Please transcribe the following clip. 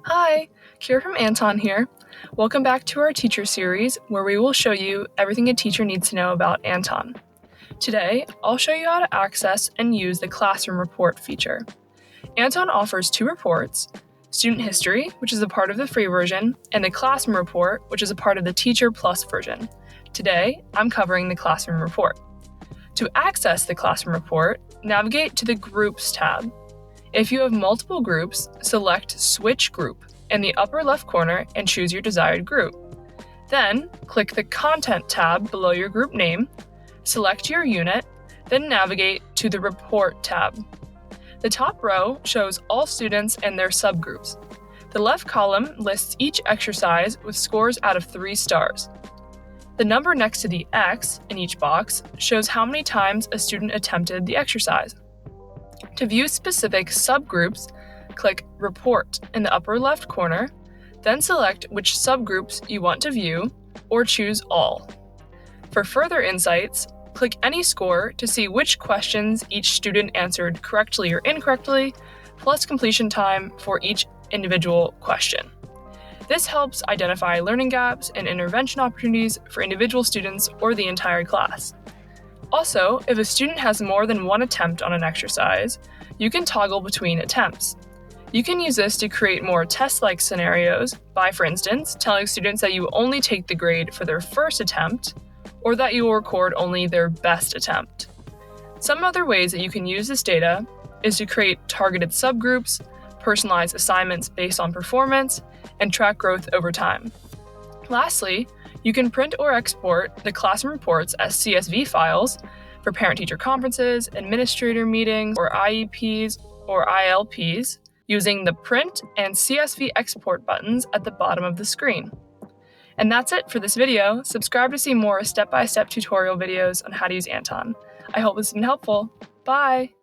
Hi, Keira from Anton here. Welcome back to our teacher series where we will show you everything a teacher needs to know about Anton. Today, I'll show you how to access and use the classroom report feature. Anton offers two reports, Student History, which is a part of the free version, and the Classroom Report, which is a part of the Teacher Plus version. Today, I'm covering the Classroom Report. To access the Classroom Report, navigate to the Groups tab. If you have multiple groups, select Switch Group in the upper left corner and choose your desired group. Then, click the Content tab below your group name, select your unit, then navigate to the Report tab. The top row shows all students and their subgroups. The left column lists each exercise with scores out of 3 stars. The number next to the X in each box shows how many times a student attempted the exercise. To view specific subgroups, click Report in the upper left corner, then select which subgroups you want to view, or choose All. For further insights, click any score to see which questions each student answered correctly or incorrectly, plus completion time for each individual question. This helps identify learning gaps and intervention opportunities for individual students or the entire class. Also, if a student has more than one attempt on an exercise, you can toggle between attempts. You can use this to create more test-like scenarios by, for instance, telling students that you only take the grade for their first attempt, or that you will record only their best attempt. Some other ways that you can use this data is to create targeted subgroups, personalize assignments based on performance, and track growth over time. Lastly, you can print or export the classroom reports as CSV files for parent-teacher conferences, administrator meetings, or IEPs or ILPs using the Print and CSV Export buttons at the bottom of the screen. And that's it for this video. Subscribe to see more step-by-step tutorial videos on how to use Anton. I hope this has been helpful. Bye!